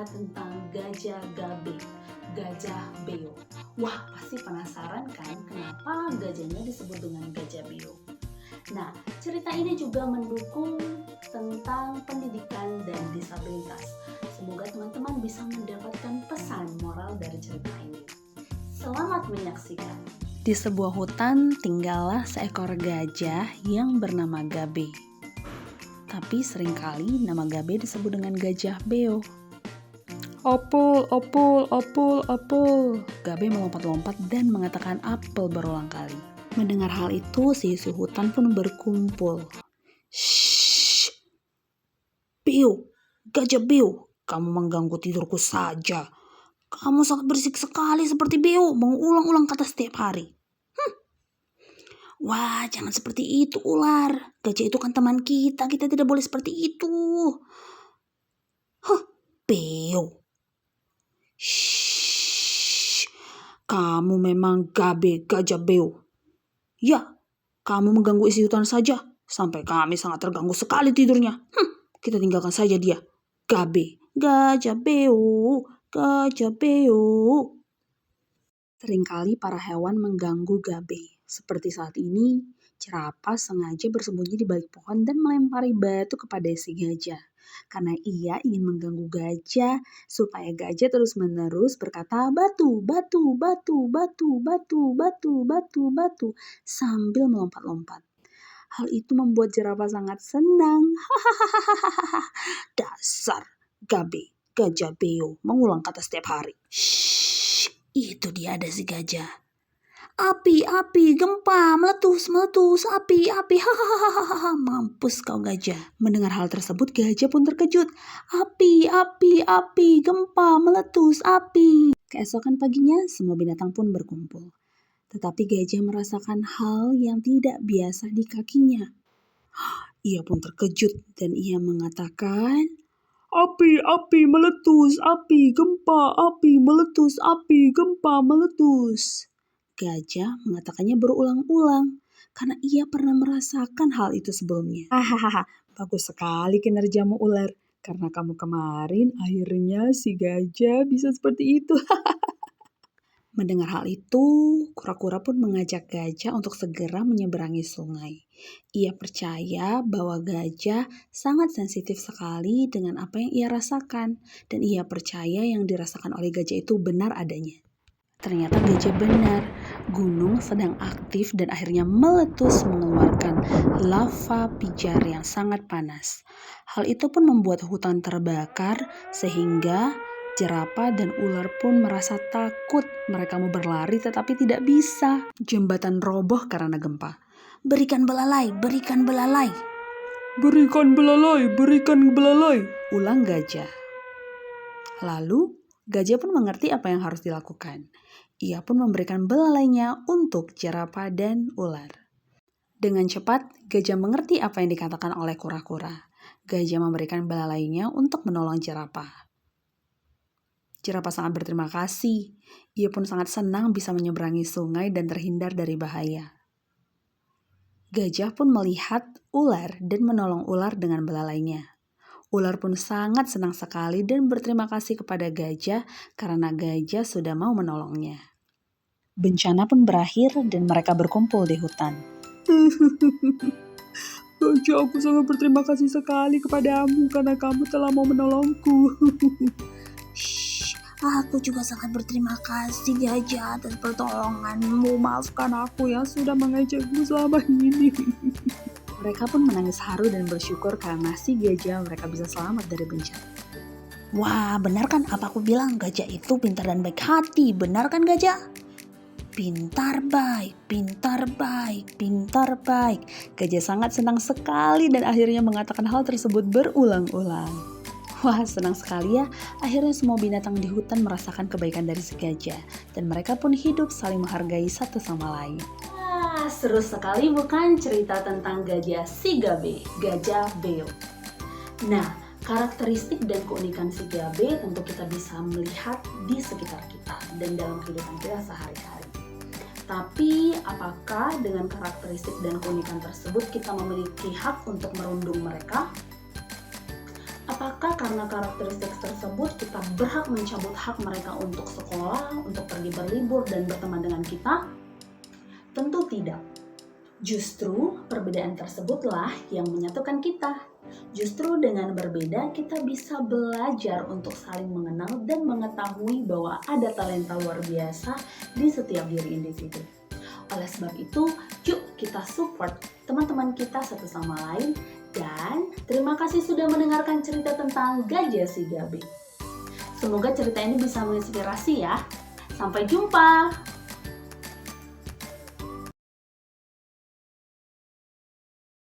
tentang gajah gabe, gajah beo. Wah, pasti penasaran kan kenapa gajahnya disebut dengan gajah beo? Nah, cerita ini juga mendukung tentang pendidikan dan disabilitas. Semoga teman-teman bisa mendapatkan pesan moral dari cerita ini. Selamat menyaksikan. Di sebuah hutan tinggallah seekor gajah yang bernama Gabe. Tapi seringkali nama Gabe disebut dengan gajah beo. Apel, apel, apel, apel. Gabe melompat-lompat dan mengatakan apel berulang kali. Mendengar hal itu, sisih hutan pun berkumpul. Shh, beo, gajah beo, kamu mengganggu tidurku saja. Kamu sangat berisik sekali seperti beo, mengulang-ulang kata setiap hari. Wah, jangan seperti itu ular. Gajah itu kan teman kita tidak boleh seperti itu. Beo. Shh, kamu memang Gabe, gajah beo. Ya, kamu mengganggu isi hutan saja, sampai kami sangat terganggu sekali tidurnya. Kita tinggalkan saja dia. Gabe, gajah beo, gajah beo. Seringkali para hewan mengganggu Gabe. Seperti saat ini, jerapah sengaja bersembunyi di balik pohon dan melempari batu kepada si gajah. Karena ia ingin mengganggu gajah, supaya gajah terus-menerus berkata batu, batu, batu, batu, batu, batu, batu, batu, sambil melompat-lompat. Hal itu membuat jerapah sangat senang. Dasar Gabe, gajah beo, mengulang kata setiap hari. Shh, itu dia ada si gajah. Api, api, gempa, meletus, meletus, api, api, hahaha, mampus kau gajah. Mendengar hal tersebut, gajah pun terkejut. Api, api, api, gempa, meletus, api. Keesokan paginya, semua binatang pun berkumpul. Tetapi gajah merasakan hal yang tidak biasa di kakinya. Ia pun terkejut dan ia mengatakan, api, api, meletus, api, gempa, api, meletus, api, gempa, meletus. Gajah mengatakannya berulang-ulang karena ia pernah merasakan hal itu sebelumnya. Hahaha, bagus sekali kinerjamu ular. Karena kamu kemarin akhirnya si gajah bisa seperti itu. Mendengar hal itu, kura-kura pun mengajak gajah untuk segera menyeberangi sungai. Ia percaya bahwa gajah sangat sensitif sekali dengan apa yang ia rasakan. Dan ia percaya yang dirasakan oleh gajah itu benar adanya. Ternyata gajah benar, gunung sedang aktif dan akhirnya meletus mengeluarkan lava pijar yang sangat panas. Hal itu pun membuat hutan terbakar sehingga jerapah dan ular pun merasa takut. Mereka mau berlari tetapi tidak bisa. Jembatan roboh karena gempa. Berikan belalai, berikan belalai. Berikan belalai, berikan belalai. Ulang gajah. Lalu gajah pun mengerti apa yang harus dilakukan. Ia pun memberikan belalainya untuk jerapah dan ular. Dengan cepat, gajah mengerti apa yang dikatakan oleh kura-kura. Gajah memberikan belalainya untuk menolong jerapah. Jerapah sangat berterima kasih. Ia pun sangat senang bisa menyeberangi sungai dan terhindar dari bahaya. Gajah pun melihat ular dan menolong ular dengan belalainya. Ular pun sangat senang sekali dan berterima kasih kepada gajah karena gajah sudah mau menolongnya. Bencana pun berakhir dan mereka berkumpul di hutan. Gajah, aku sangat berterima kasih sekali kepadamu karena kamu telah mau menolongku. Shh, aku juga sangat berterima kasih gajah atas pertolonganmu. Maafkan aku yang sudah mengajakmu selama ini. Mereka pun menangis haru dan bersyukur karena si gajah mereka bisa selamat dari bencana. Wah, benar kan apa aku bilang? Gajah itu pintar dan baik hati. Benar kan gajah? Pintar baik, pintar baik, pintar baik. Gajah sangat senang sekali dan akhirnya mengatakan hal tersebut berulang-ulang. Wah, senang sekali ya. Akhirnya semua binatang di hutan merasakan kebaikan dari si gajah. Dan mereka pun hidup saling menghargai satu sama lain. Seru sekali bukan cerita tentang gajah si Gabe, gajah beo. Nah, karakteristik dan keunikan si Gabe tentu kita bisa melihat di sekitar kita dan dalam kehidupan kita sehari-hari. Tapi apakah dengan karakteristik dan keunikan tersebut kita memiliki hak untuk merundung mereka? Apakah karena karakteristik tersebut kita berhak mencabut hak mereka untuk sekolah, untuk pergi berlibur dan berteman dengan kita? Tentu tidak. Justru perbedaan tersebutlah yang menyatukan kita. Justru dengan berbeda kita bisa belajar untuk saling mengenal dan mengetahui bahwa ada talenta luar biasa di setiap diri individu. Oleh sebab itu, yuk kita support teman-teman kita satu sama lain. Dan terima kasih sudah mendengarkan cerita tentang Gajah Si Gabi. Semoga cerita ini bisa menginspirasi ya. Sampai jumpa!